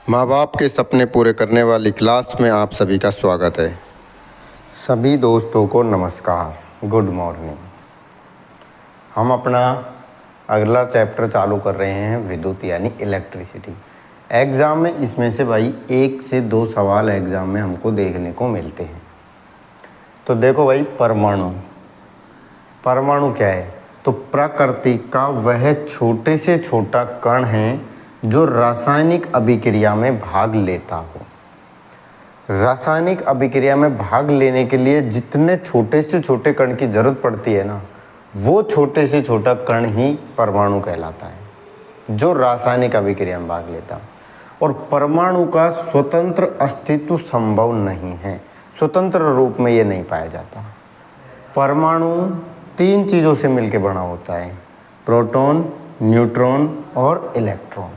माँ बाप के सपने पूरे करने वाली क्लास में आप सभी का स्वागत है। सभी दोस्तों को नमस्कार, गुड मॉर्निंग। हम अपना अगला चैप्टर चालू कर रहे हैं विद्युत यानी इलेक्ट्रिसिटी। एग्ज़ाम में इसमें से भाई 1 से 2 सवाल एग्ज़ाम में हमको देखने को मिलते हैं। तो देखो भाई, परमाणु क्या है? तो प्रकृति का वह छोटे से छोटा कण है जो रासायनिक अभिक्रिया में भाग लेता हो। रासायनिक अभिक्रिया में भाग लेने के लिए जितने छोटे से छोटे कण की जरूरत पड़ती है ना, वो छोटे से छोटा कण ही परमाणु कहलाता है, जो रासायनिक अभिक्रिया में भाग लेता। और परमाणु का स्वतंत्र अस्तित्व संभव नहीं है, स्वतंत्र रूप में ये नहीं पाया जाता। परमाणु 3 चीज़ों से मिलकर बना होता है, प्रोटॉन, न्यूट्रॉन और इलेक्ट्रॉन।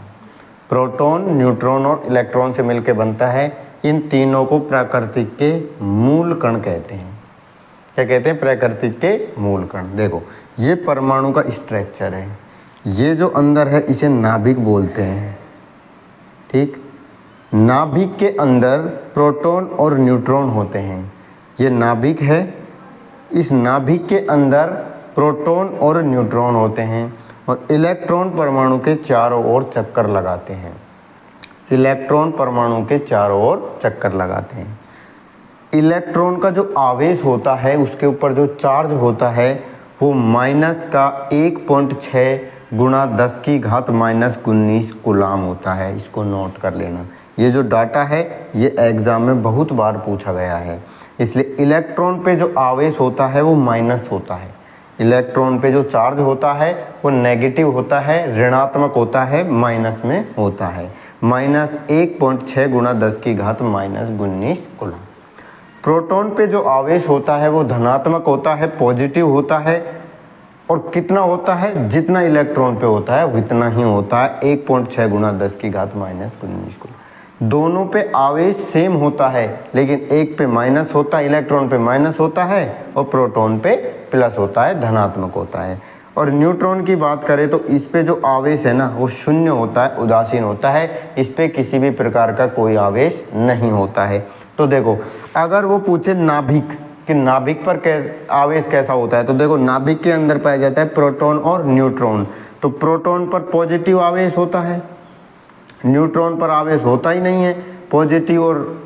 प्रोटॉन, न्यूट्रॉन और इलेक्ट्रॉन से मिलकर बनता है। इन तीनों को प्रकृति के मूल कण कहते हैं। क्या कहते हैं? प्रकृति के मूल कण। देखो, ये परमाणु का स्ट्रक्चर है। ये जो अंदर है इसे नाभिक बोलते हैं, ठीक। नाभिक के अंदर प्रोटॉन और न्यूट्रॉन होते हैं। ये नाभिक है, इस नाभिक के अंदर प्रोटॉन और न्यूट्रॉन होते हैं और इलेक्ट्रॉन परमाणु के चारों ओर चक्कर लगाते हैं। इलेक्ट्रॉन परमाणु के चारों ओर चक्कर लगाते हैं। इलेक्ट्रॉन का जो आवेश होता है, उसके ऊपर जो चार्ज होता है, वो माइनस का 1.6 गुणा 10 की घात -19 कूलाम होता है। इसको नोट कर लेना। ये जो डाटा है ये एग्जाम में बहुत बार पूछा गया है। इसलिए इलेक्ट्रॉन पे जो आवेश होता है वो माइनस होता है, इलेक्ट्रॉन पे जो चार्ज होता है वो नेगेटिव होता है, ऋणात्मक होता है, माइनस में होता है। -1.6 गुणा 10 की घात -19 कूलम। प्रोटॉन पे जो आवेश होता है वो धनात्मक होता है, पॉजिटिव होता है। और कितना होता है? जितना इलेक्ट्रॉन पे होता है उतना ही होता है, 1.6 गुणा 10 की घात -19 कूलम। दोनों पे आवेश सेम होता है, लेकिन एक पे माइनस होता है, इलेक्ट्रॉन पे माइनस होता है और प्रोटॉन पे प्लस होता है, धनात्मक होता है। और न्यूट्रॉन की बात करें तो इस पे जो आवेश है ना वो शून्य होता है, उदासीन होता है। इस पे किसी भी प्रकार का कोई आवेश नहीं होता है। तो देखो, अगर वो पूछे नाभिक कि नाभिक पर आवेश कैसा होता है, तो देखो नाभिक के अंदर पाया जाता है प्रोटॉन और न्यूट्रॉन। तो प्रोटॉन पर पॉजिटिव आवेश होता है, न्यूट्रॉन पर आवेश होता ही नहीं है। पॉजिटिव और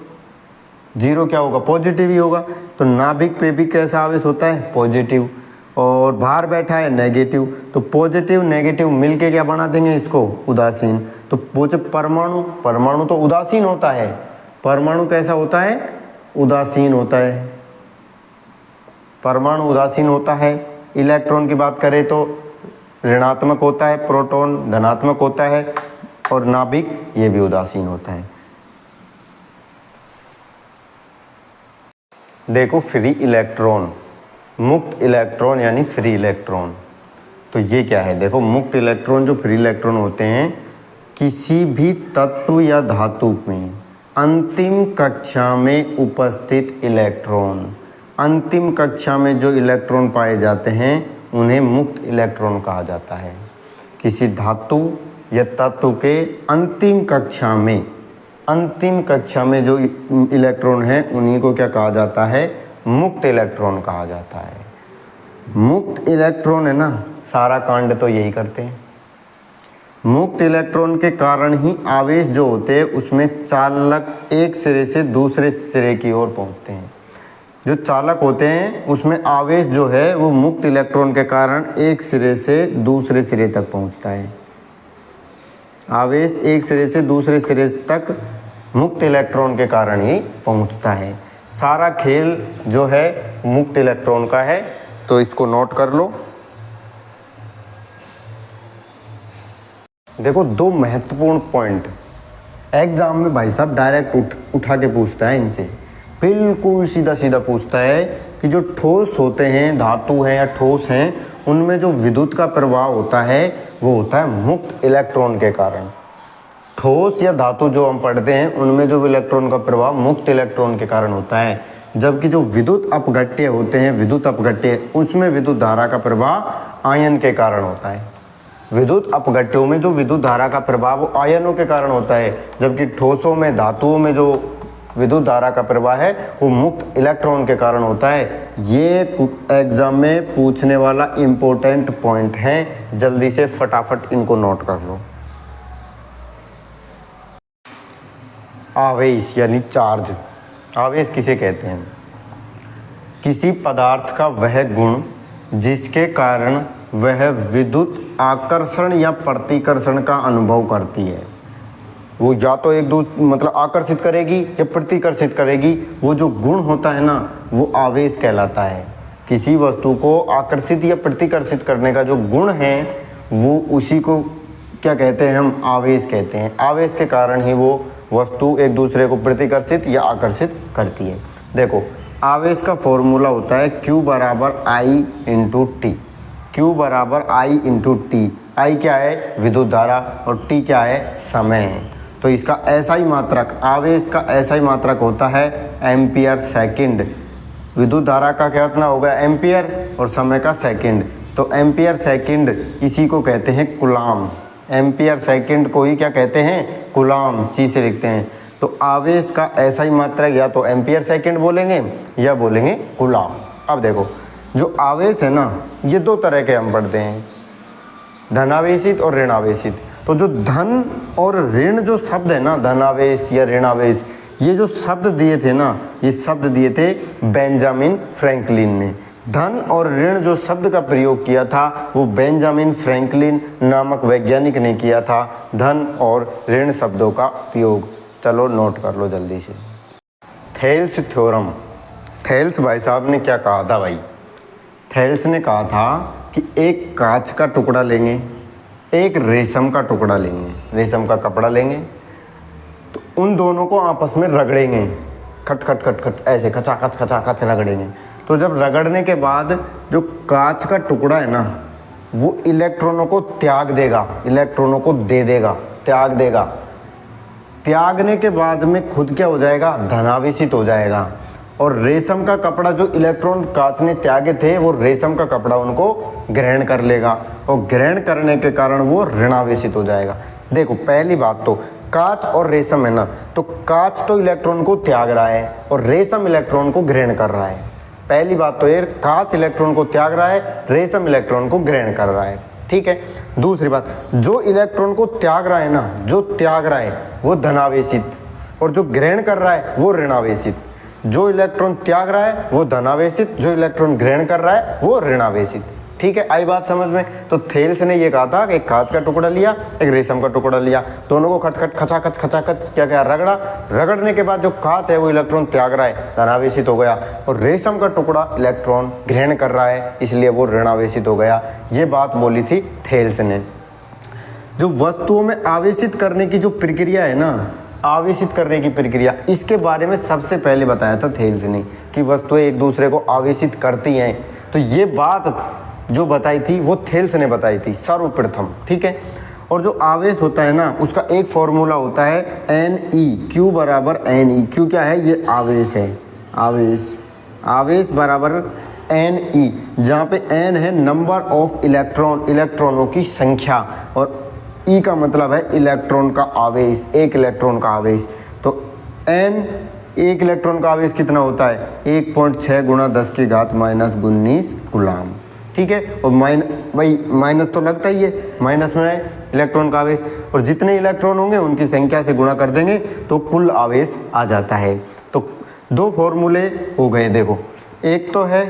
जीरो क्या होगा? पॉजिटिव ही होगा। तो नाभिक पे भी कैसा आवेश होता है? पॉजिटिव। और बाहर बैठा है नेगेटिव। तो पॉजिटिव नेगेटिव मिलके क्या बना देंगे इसको? उदासीन। तो पूछे परमाणु तो उदासीन होता है। परमाणु कैसा होता है? उदासीन होता है। परमाणु उदासीन होता है। इलेक्ट्रॉन की बात करें तो ऋणात्मक होता है, प्रोटॉन धनात्मक होता है और नाभिक ये भी उदासीन होता है। देखो, फ्री इलेक्ट्रॉन, मुक्त इलेक्ट्रॉन यानी फ्री इलेक्ट्रॉन। तो ये क्या है? देखो, मुक्त इलेक्ट्रॉन जो फ्री इलेक्ट्रॉन होते हैं, किसी भी तत्व या धातु में अंतिम कक्षा में उपस्थित इलेक्ट्रॉन, अंतिम कक्षा में जो इलेक्ट्रॉन पाए जाते हैं उन्हें मुक्त इलेक्ट्रॉन कहा जाता है। किसी धातु या तत्व के अंतिम कक्षा में जो इलेक्ट्रॉन है उन्हीं को क्या कहा जाता है? मुक्त इलेक्ट्रॉन कहा जाता है। मुक्त इलेक्ट्रॉन है ना, सारा कांड तो यही करते हैं। मुक्त इलेक्ट्रॉन के कारण ही आवेश जो होते हैं उसमें चालक एक सिरे से दूसरे सिरे की ओर पहुंचते हैं। जो चालक होते हैं उसमें आवेश जो है वो मुक्त इलेक्ट्रॉन के कारण एक सिरे से दूसरे सिरे तक पहुंचता है। आवेश एक सिरे से दूसरे सिरे तक मुक्त इलेक्ट्रॉन के कारण ही पहुंचता है। सारा खेल जो है मुक्त इलेक्ट्रॉन का है, तो इसको नोट कर लो। देखो, 2 महत्वपूर्ण पॉइंट एग्जाम में भाई साहब डायरेक्ट उठा के पूछता है इनसे, बिल्कुल सीधा सीधा पूछता है कि जो ठोस होते हैं, धातु हैं या ठोस हैं, उनमें जो विद्युत का प्रभाव होता है वो होता है मुक्त इलेक्ट्रॉन के कारण। ठोस या धातु जो हम पढ़ते हैं उनमें जो इलेक्ट्रॉन का प्रभाव मुक्त इलेक्ट्रॉन के कारण होता है, जबकि जो विद्युत अपघट्य होते हैं, विद्युत अपघट्य, उसमें विद्युत धारा का प्रभाव आयन के कारण होता है। विद्युत अपघट्यों में जो विद्युत धारा का प्रभाव वो आयनों के कारण होता है, जबकि ठोसों में, धातुओं में जो विद्युत धारा का प्रवाह है वो मुक्त इलेक्ट्रॉन के कारण होता है। ये एग्जाम में पूछने वाला इंपॉर्टेंट पॉइंट है, जल्दी से फटाफट इनको नोट कर लो। आवेश यानी चार्ज। आवेश किसे कहते हैं? किसी पदार्थ का वह गुण जिसके कारण वह विद्युत आकर्षण या प्रतिकर्षण का अनुभव करती है। वो या तो एक दूसरे मतलब आकर्षित करेगी या प्रतिकर्षित करेगी, वो जो गुण होता है ना वो आवेश कहलाता है। किसी वस्तु को आकर्षित या प्रतिकर्षित करने का जो गुण है वो उसी को क्या कहते हैं? हम आवेश कहते हैं। आवेश के कारण ही वो वस्तु एक दूसरे को प्रतिकर्षित या आकर्षित करती है। देखो, आवेश का फॉर्मूला होता है Q बराबर I इंटू टी। Q बराबर I इंटू टी। I क्या है? विद्युत धारा, और T क्या है? समय है। तो इसका SI मात्रक, आवेश का SI मात्रक होता है एम्पियर सेकंड। विद्युत धारा का क्या इतना होगा? एम्पियर, और समय का सेकंड। तो एम्पियर सेकंड इसी को कहते हैं कूलाम। एम्पियर सेकंड को ही क्या कहते हैं? कूलाम। सी से लिखते हैं। तो आवेश का SI मात्रक या तो एम्पियर सेकंड बोलेंगे या बोलेंगे कूलाम। अब देखो, जो आवेश है ना ये दो तरह के हम पढ़ते हैं, धनावेशित और ऋणावेशित। तो जो धन और ऋण जो शब्द है ना, धनावेश या ऋणावेश, ये जो शब्द दिए थे ना, ये शब्द दिए थे बेंजामिन फ्रैंकलिन ने। धन और ऋण जो शब्द का प्रयोग किया था वो बेंजामिन फ्रैंकलिन नामक वैज्ञानिक ने किया था। धन और ऋण शब्दों का प्रयोग, चलो नोट कर लो जल्दी से। Thales theorem. थेल्स भाई साहब ने क्या कहा था भाई? थेल्स ने कहा था कि एक कांच का टुकड़ा लेंगे, एक रेशम का टुकड़ा लेंगे, रेशम का कपड़ा लेंगे, तो उन दोनों को आपस में रगड़ेंगे, खट खट खट खट ऐसे खचाखच रगड़ेंगे। तो जब रगड़ने के बाद जो कांच का टुकड़ा है ना वो इलेक्ट्रॉनों को त्याग देगा, इलेक्ट्रॉनों को दे देगा, त्याग देगा। त्यागने के बाद में खुद क्या हो जाएगा? धनावेशित हो जाएगा। और रेशम का कपड़ा जो इलेक्ट्रॉन कांच ने त्यागे थे वो रेशम का कपड़ा उनको ग्रहण कर लेगा, और ग्रहण करने के कारण वो ऋणावेशित हो जाएगा। देखो, पहली बात तो कांच और रेशम है ना, तो कांच तो इलेक्ट्रॉन को त्याग रहा है और रेशम इलेक्ट्रॉन को ग्रहण कर रहा है। पहली बात तो ये, कांच इलेक्ट्रॉन को त्याग रहा है, रेशम इलेक्ट्रॉन को ग्रहण कर रहा है, ठीक है। दूसरी बात, जो इलेक्ट्रॉन को त्याग रहा है ना, जो त्याग रहा है वो धनावेशित, और जो ग्रहण कर रहा है वो ऋणावेशित। जो इलेक्ट्रॉन त्याग रहा है वो धनावेशित, जो इलेक्ट्रॉन ग्रहण कर रहा है वो ऋणावेशित, ठीक है। आई बात समझ में? तो थेल्स ने ये कहा था कि एक कांच का टुकड़ा लिया, एक रेशम का टुकड़ा लिया, दोनों को खटखट खचाखच क्या क्या रगड़ा। रगड़ने के बाद जो कांच है वो इलेक्ट्रॉन त्याग रहा है, धनावेशित हो गया, और रेशम का टुकड़ा इलेक्ट्रॉन ग्रहण कर रहा है, इसलिए वो ऋणावेशित हो गया। ये बात बोली थी थेल्स ने। जो वस्तुओं में आवेशित करने की जो प्रक्रिया है ना, आवेशित करने की प्रक्रिया, इसके बारे में सबसे पहले बताया था थेल्स ने कि वस्तुएं एक दूसरे को आवेशित करती हैं। तो ये बात जो बताई थी वो थेल्स ने बताई थी सर्वप्रथम, ठीक है। और जो आवेश होता है ना उसका एक फॉर्मूला होता है Ne, Q बराबर Ne। Q क्या है? ये आवेश है, आवेश, आवेश बराबर Ne, जहाँ पे N है नंबर ऑफ इलेक्ट्रॉन, इलेक्ट्रॉनों की संख्या, और E का मतलब है इलेक्ट्रॉन का आवेश, एक इलेक्ट्रॉन का आवेश। तो N, एक इलेक्ट्रॉन का आवेश कितना होता है? 1.6 गुणा 10 की घात माइनस 19 कूलाम, ठीक है। और भाई माइनस तो लगता ही है, माइनस में है इलेक्ट्रॉन का आवेश, और जितने इलेक्ट्रॉन होंगे उनकी संख्या से गुणा कर देंगे तो कुल आवेश आ जाता है। तो दो फॉर्मूले हो गए, देखो, एक तो है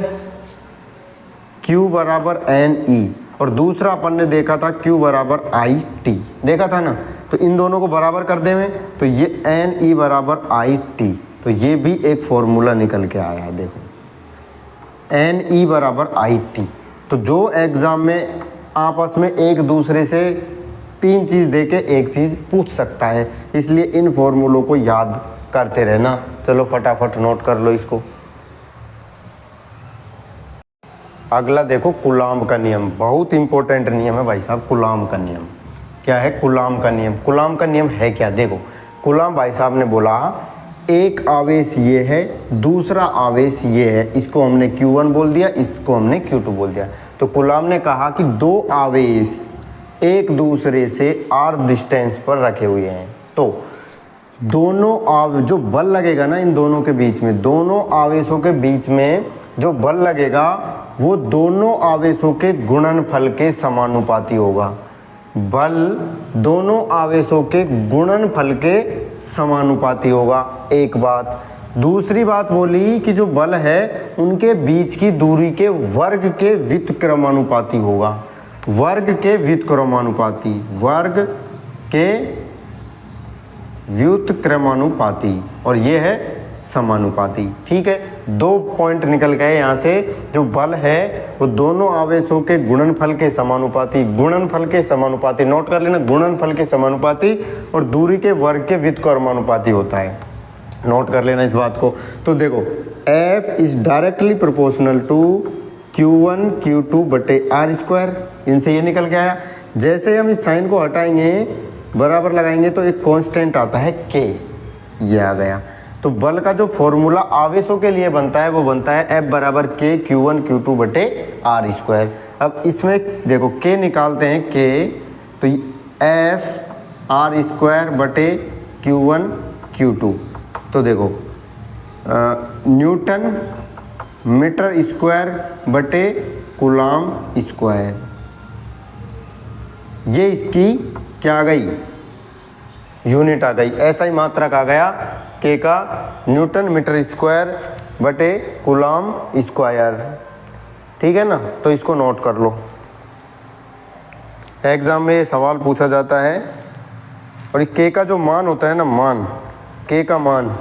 Q बराबर Ne, और दूसरा अपन ने देखा था Q बराबर IT, देखा था ना। तो इन दोनों को बराबर कर दें तो ये Ne बराबर IT, तो ये भी एक फॉर्मूला निकल के आया है, देखो Ne बराबर IT। तो जो एग्ज़ाम में आपस में एक दूसरे से तीन चीज़ दे के एक चीज़ पूछ सकता है, इसलिए इन फॉर्मूलों को याद करते रहना। चलो फटाफट नोट कर लो इसको। अगला देखो, कूलाम का नियम, बहुत इंपॉर्टेंट नियम है भाई साहब। कूलाम का नियम क्या है? कूलाम का नियम, कूलाम का नियम है क्या? देखो, कूलाम भाई साहब ने बोला एक आवेश ये है, दूसरा आवेश ये है, इसको हमने Q1 बोल दिया, इसको हमने Q2 बोल दिया। तो कूलाम ने कहा कि दो आवेश एक दूसरे से r डिस्टेंस पर रखे हुए हैं। तो दोनों जो बल लगेगा ना इन दोनों के बीच में, दोनों आवेशों के बीच में जो बल लगेगा वो दोनों आवेशों के गुणनफल के समानुपाती होगा। बल दोनों आवेशों के गुणनफल के समानुपाती होगा, एक बात। दूसरी बात बोली कि जो बल है उनके बीच की दूरी के वर्ग के व्युत्क्रमानुपाती होगा। वर्ग के व्युत्क्रमानुपाती, वर्ग के व्युत्क्रमानुपाती, और ये है समानुपाती। ठीक है, 2 पॉइंट निकल गए यहाँ से। जो बल है वो दोनों आवेशों के गुणनफल के समानुपाती, गुणनफल के समानुपाती, नोट कर लेना, गुणनफल के समानुपाती और दूरी के वर्ग के व्युत्क्रमानुपाती होता है, नोट कर लेना इस बात को। तो देखो F is directly proportional to Q1 Q2 बटे R स्क्वायर, इनसे ये निकल के आया। जैसे हम इस साइन को हटाएंगे, बराबर लगाएंगे तो एक कांस्टेंट आता है K, ये आ गया। तो बल का जो फॉर्मूला आवेशों के लिए बनता है वो बनता है F बराबर K Q1 Q2 बटे R स्क्वायर। अब इसमें देखो K निकालते हैं, K तो F R स्क्वायर बटे Q1 Q2। तो देखो न्यूटन मीटर स्क्वायर बटे कूलाम स्क्वायर, ये इसकी क्या आ गई, यूनिट आ गई। ऐसा ही मात्रक आ गया K का न्यूटन मीटर स्क्वायर बटे कूलाम स्क्वायर। ठीक है ना, तो इसको नोट कर लो, एग्जाम में ये सवाल पूछा जाता है। और ये K का जो मान होता है ना, मान K का मान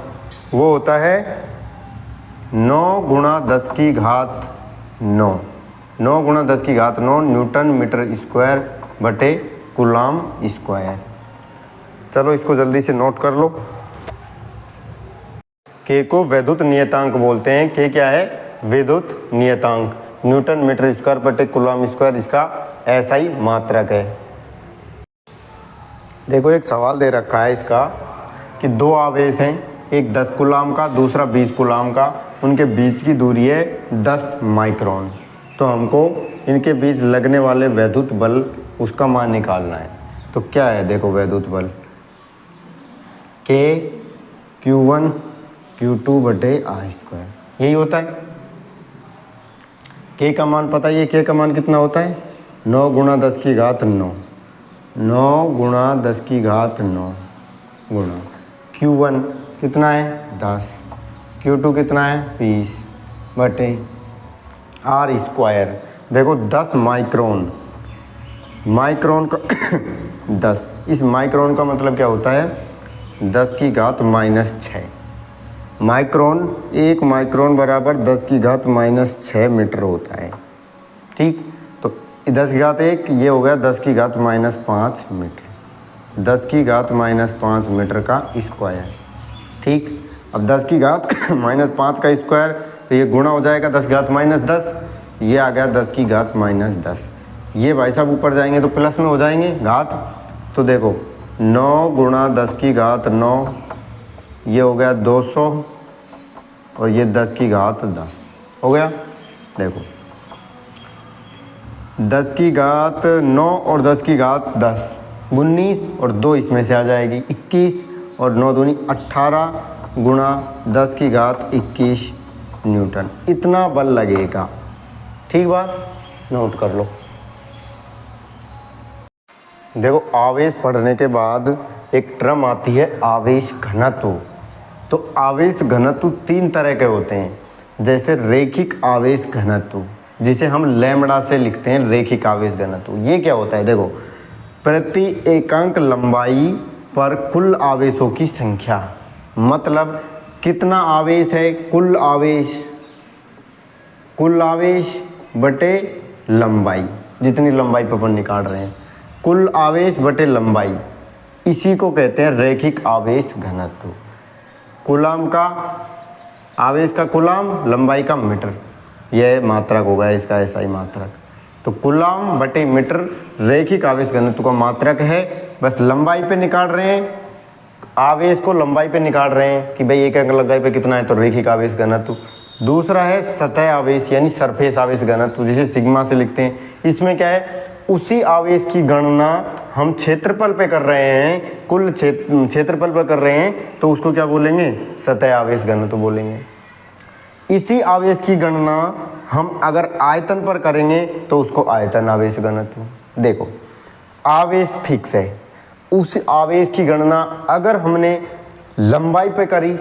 वो होता है 9 गुणा 10 की घात 9, 9 गुणा 10 की घात 9 न्यूटन मीटर स्क्वायर बटे कूलाम स्क्वायर। चलो इसको जल्दी से नोट कर लो। K को वैद्युत नियतांक बोलते हैं। K क्या है, विद्युत नियतांक, न्यूटन मीटर स्क्वायर बटे कूलाम स्क्वायर इसका ऐसा ही मात्रक है। देखो एक सवाल दे रखा है इसका कि 2 आवेश हैं, एक 10 कूलाम का, दूसरा 20 कूलाम का, उनके बीच की दूरी है 10 माइक्रोन। तो हमको इनके बीच लगने वाले वैद्युत बल उसका मान निकालना है। तो क्या है, देखो वैद्युत बल K Q1 Q2 बटे R स्क्वायर, यही होता है। K का मान पता है, K का मान कितना होता है, 9 गुणा 10 की घात 9, 9 गुणा 10 की घात 9 गुणा Q1 कितना है 10, Q2 कितना है 20 बटे R स्क्वायर। देखो 10 माइक्रोन, माइक्रोन का 10, इस माइक्रोन का मतलब क्या होता है 10 की घात -6 माइक्रोन। 1 माइक्रोन बराबर 10 की घात -6 मीटर होता है। ठीक, तो 10 की घात 1 ये हो गया 10 की घात -5 मीटर, 10 की घात -5 मीटर का स्क्वायर। ठीक, अब 10 की घात -5 का स्क्वायर, तो ये गुणा हो जाएगा 10 की घात -10, ये आ गया 10 की घात -10। ये भाई साहब ऊपर जाएंगे तो प्लस में हो जाएंगे घात। तो देखो 9 गुणा 10 की घात 9, ये हो गया 200, और ये 10 की घात 10 हो गया। देखो 10 की घात 9 और 10 की घात 10 19, और 2 इसमें से आ जाएगी 21, और 9 दूनी 18 गुणा 10 की घात 21 न्यूटन, इतना बल लगेगा। ठीक बात, नोट कर लो। देखो आवेश पढ़ने के बाद एक टर्म आती है आवेश घनत्व। तो आवेश घनत्व 3 तरह के होते हैं, जैसे रेखिक आवेश घनत्व, जिसे हम लैम्बडा से लिखते हैं, रेखिक आवेश घनत्व। ये क्या होता है, देखो प्रति एकांक लंबाई पर कुल आवेशों की संख्या, मतलब कितना आवेश है, कुल आवेश बटे लंबाई, जितनी लंबाई पर अपन निकाल रहे हैं, कुल आवेश बटे लंबाई, इसी को कहते हैं रेखिक आवेश घनत्व। कूलाम का आवेश का कूलाम, लंबाई का मीटर, यह मात्रक होगा इसका, ऐसा ही मात्रक। तो कूलाम बटे मीटर रेखिक आवेश घनत्व का मात्रक है। बस लंबाई पे निकाल रहे हैं, आवेश को लंबाई पे निकाल रहे हैं कि भाई एक अंक लंबाई पे कितना है, तो रेखिक आवेश घनत्व। दूसरा है सतह आवेश यानी सरफेस आवेश घनत्व, जिसे सिग्मा से लिखते हैं। इसमें क्या है, उसी आवेश की गणना हम क्षेत्रफल पे कर रहे हैं, कुल क्षेत्रफल पे कर रहे हैं, तो उसको क्या बोलेंगे? सतह आवेश घनत्व बोलेंगे। इसी आवेश की गणना हम अगर आयतन पर करेंगे तो उसको आयतन आवेश घनत्व। देखो आवेश फिक्स है, उस आवेश की गणना अगर हमने लंबाई पे करी,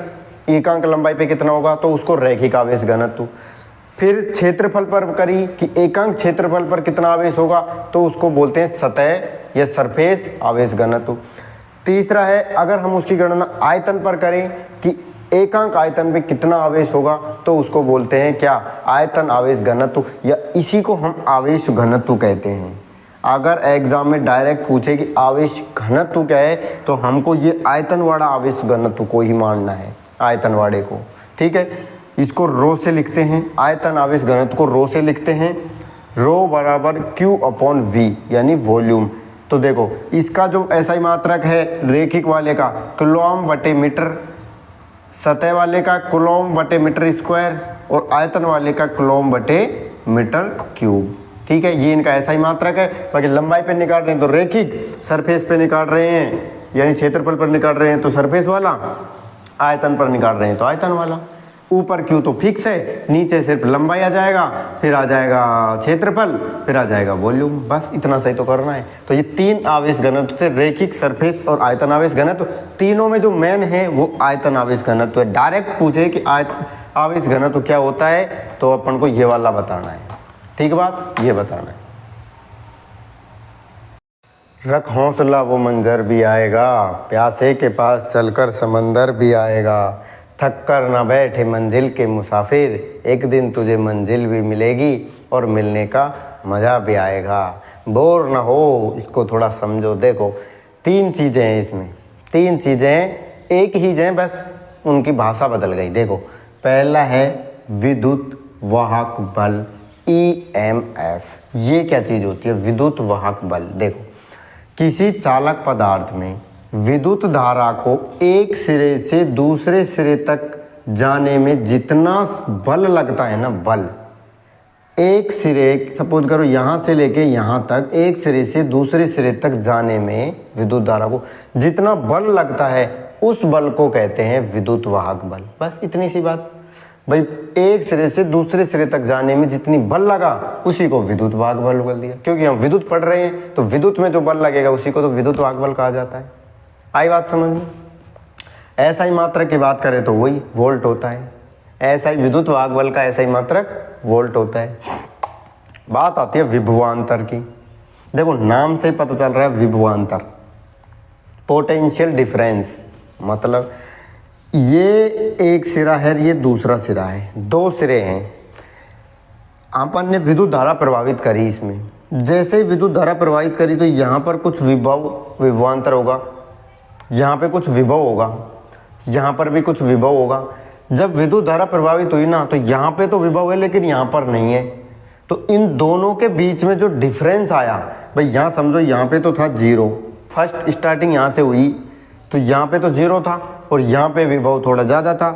एकांक लंबाई पे कितना होगा, तो उसको रैखिक आवेश घनत्व। फिर क्षेत्रफल पर करी कि एकांक क्षेत्रफल पर कितना आवेश होगा, तो उसको बोलते हैं सतह या सरफेस आवेश घनत्व। तीसरा है अगर हम उसकी गणना आयतन पर करें कि एकांक आयतन पे कितना आवेश होगा, तो उसको बोलते हैं क्या? आयतन आवेश घनत्व, या इसी को हम आवेश घनत्व कहते हैं। अगर एग्जाम में डायरेक्ट पूछे कि आवेश घनत्व क्या है, तो हमको ये आयतन वाला आवेश घनत्व को ही मानना है, आयतन वाले को। ठीक है, इसको रो से लिखते हैं, आयतन आवेश घनत्व को रो से लिखते हैं, रो बराबर Q अपॉन V यानी वॉल्यूम। तो देखो इसका जो SI मात्रक है रेखिक वाले का कूलॉम बटे मीटर, सतह वाले का कूलॉम बटे मीटर स्क्वायर, और आयतन वाले का कूलॉम बटे मीटर क्यूब। ठीक है, ये इनका SI मात्रक है। बाकी लंबाई पे निकाल रहे हैं तो रेखिक, सरफेस पे निकाल रहे हैं यानी क्षेत्रफल पर निकाल रहे हैं तो सरफेस वाला, आयतन पर निकाल रहे हैं तो आयतन वाला। ऊपर क्यू तो फिक्स है, नीचे सिर्फ लंबाई आ जाएगा, फिर आ जाएगा क्षेत्रफल, फिर आ जाएगा वॉल्यूम। बस इतना सही तो करना है। तो ये तीन आवेश घनत्व थे, रेखिक, सरफेस और आयतन आवेश घनत्व। तीनों में जो मेन है वो आयतन आवेश घनत्व है। डायरेक्ट पूछे कि आवेश घनत्व क्या होता है, तो अपन को ये वाला बताना है। ठीक बात, ये बताना है। रख हौसला वो मंजर भी आएगा, प्यासे के पास चलकर समंदर भी आएगा, थक कर न बैठे मंजिल के मुसाफिर, एक दिन तुझे मंजिल भी मिलेगी और मिलने का मज़ा भी आएगा। बोर ना हो, इसको थोड़ा समझो। देखो तीन चीज़ें हैं इसमें, तीन चीज़ें एक ही हैं, बस उनकी भाषा बदल गई। देखो पहला है विद्युत वाहक बल EMF। ये क्या चीज़ होती है? विद्युत वाहक बल। देखो किसी चालक पदार्थ में विद्युत धारा को एक सिरे से दूसरे सिरे तक जाने में जितना बल लगता है ना, बल, एक सिरे, सपोज करो यहाँ से लेके यहाँ तक, एक सिरे से दूसरे सिरे तक जाने में विद्युत धारा को जितना बल लगता है, उस बल को कहते हैं विद्युत वाहक बल। बस इतनी सी बात भाई, एक सिरे से दूसरे सिरे तक जाने में जितनी बल लगा उसी को विद्युत वाहक बल बोल दिया। क्योंकि हम विद्युत पढ़ रहे हैं तो विद्युत में जो बल लगेगा उसी को तो विद्युत वाहक बल कहा जाता है। आई बात समझ में? ऐसा ही मात्रक की बात करें तो वही वोल्ट होता है। ऐसा ही विद्युत वाहक बल का ऐसा ही मात्रक वोल्ट होता है। बात आती है विभवांतर की। देखो नाम से पता चल रहा है विभवांतर, पोटेंशियल डिफरेंस। मतलब ये एक सिरा है, ये दूसरा सिरा है, दो सिरे हैं। अपन ने विद्युत धारा प्रभावित करी, इसमें जैसे ही विद्युत धारा प्रभावित करी तो यहाँ पर कुछ विभवांतर होगा, यहाँ पे कुछ विभव होगा, यहाँ पर भी कुछ विभव होगा। जब विद्युत धारा प्रभावित हुई ना, तो यहाँ पे तो विभव है लेकिन यहाँ पर नहीं है। तो इन दोनों के बीच में जो डिफरेंस आया भाई, यहाँ समझो यहाँ पे तो था जीरो, फर्स्ट स्टार्टिंग यहाँ से हुई तो यहाँ पे तो जीरो था और यहाँ पे विभव थोड़ा ज़्यादा था।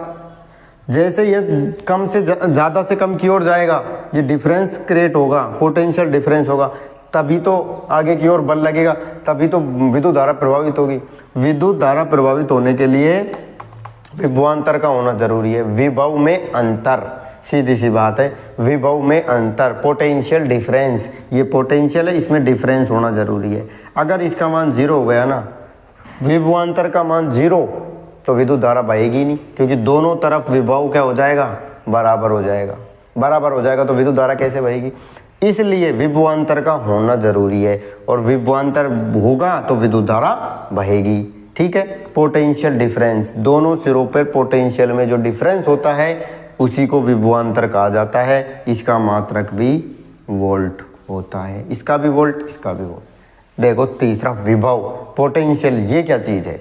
जैसे ये कम से ज़्यादा से कम की ओर जाएगा, ये डिफरेंस क्रिएट होगा, पोटेंशियल डिफरेंस होगा, तभी तो आगे की ओर बल लगेगा, तभी तो विद्युत धारा प्रभावित होगी। विद्युत धारा प्रभावित होने के लिए विभवांतर का होना जरूरी है। विभव में अंतर, सीधी सी बात है, विभव में अंतर, पोटेंशियल डिफरेंस। ये पोटेंशियल है, इसमें डिफरेंस होना जरूरी है। अगर इसका मान जीरो हो गया ना, विभवांतर का मान जीरो, तो विद्युत धारा बहेगी नहीं, क्योंकि दोनों तरफ विभव क्या हो जाएगा? बराबर हो जाएगा। बराबर हो जाएगा तो विद्युत धारा कैसे बहेगी? इसलिए विभवांतर का होना जरूरी है, और विभवांतर होगा तो विद्युत धारा बहेगी। ठीक है, पोटेंशियल डिफरेंस, दोनों सिरों पर पोटेंशियल में जो डिफरेंस होता है उसी को विभवांतर कहा जाता है। इसका मात्रक भी वोल्ट होता है, इसका भी वोल्ट, इसका भी वोल्ट। देखो तीसरा विभव, पोटेंशियल, ये क्या चीज है?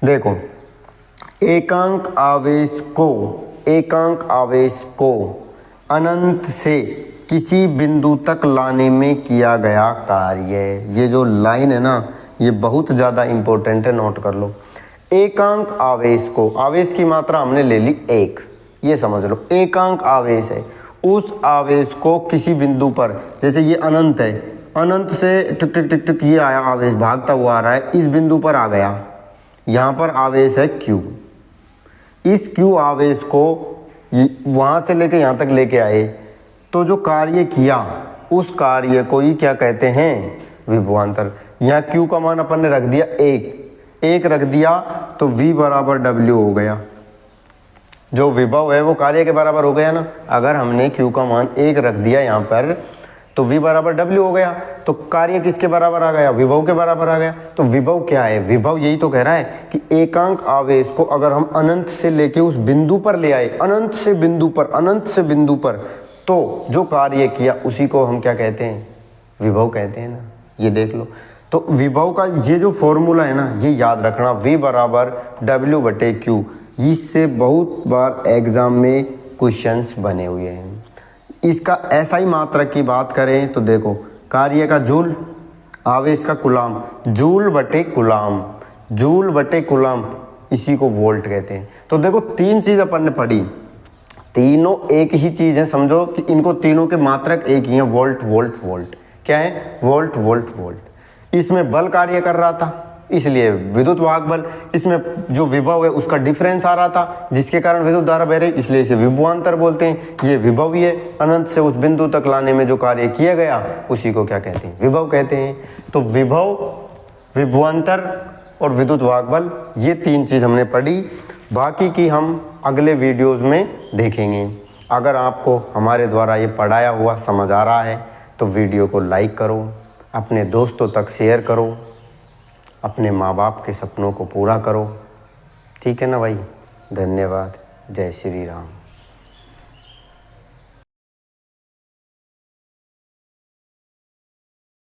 देखो एकांक आवेश को अनंत से किसी बिंदु तक लाने में किया गया कार्य। ये जो लाइन है ना, ये बहुत ज़्यादा इंपॉर्टेंट है, नोट कर लो। एकांक आवेश को, आवेश की मात्रा हमने ले ली एक, ये समझ लो एकांक आवेश है। उस आवेश को किसी बिंदु पर, जैसे ये अनंत है, अनंत से टिक टिक टिक टिक ये आया आवेश, भागता हुआ आ रहा है, इस बिंदु पर आ गया, यहाँ पर आवेश है Q। इस Q आवेश को वहाँ से लेके यहाँ तक लेके आए, तो जो कार्य किया उस कार्य को ही क्या कहते हैं, विभवांतर। यहाँ Q का मान अपन ने रख दिया 1 रख दिया, तो V बराबर W हो गया। जो विभव है वो कार्य के बराबर हो गया ना। अगर हमने Q का मान 1 रख दिया यहाँ पर, तो V बराबर W हो गया, तो कार्य किसके बराबर आ गया, विभव के बराबर आ गया। तो विभव क्या है, विभव यही तो कह रहा है कि एकांक आवेश को अगर हम अनंत से लेके उस बिंदु पर ले आए, अनंत से बिंदु पर, अनंत से बिंदु पर, तो जो कार्य किया उसी को हम क्या कहते हैं, विभव कहते हैं ना। ये देख लो, तो विभव का ये जो फॉर्मूला है ना, ये याद रखना, V बराबर W/Q। इससे बहुत बार एग्जाम में क्वेश्चंस बने हुए हैं। इसका SI मात्रक की बात करें तो देखो, कार्य का जूल, आवेश का कूलाम, जूल/कूलाम, जूल/कूलाम, इसी को वोल्ट कहते हैं। तो देखो 3 चीज़ अपन ने पढ़ी, तीनों एक ही चीज़ है, समझो कि इनको तीनों के मात्रक एक ही हैं, वोल्ट वोल्ट वोल्ट। क्या है, वोल्ट वोल्ट वोल्ट। इसमें बल कार्य कर रहा था इसलिए विद्युत वाहक बल, इसमें जो विभव है उसका डिफरेंस आ रहा था जिसके कारण विद्युत धारा बह रही, इसलिए इसे विभवांतर बोलते हैं। ये विभव ही है, अनंत से उस बिंदु तक लाने में जो कार्य किया गया उसी को क्या कहते हैं, विभव कहते हैं। तो विभव, विभवांतर और विद्युत वाहक बल, ये 3 चीज़ हमने पढ़ी। बाकी की हम अगले वीडियोज़ में देखेंगे। अगर आपको हमारे द्वारा ये पढ़ाया हुआ समझ आ रहा है तो वीडियो को लाइक करो, अपने दोस्तों तक शेयर करो, अपने माँ बाप के सपनों को पूरा करो। ठीक है ना भाई, धन्यवाद, जय श्री राम।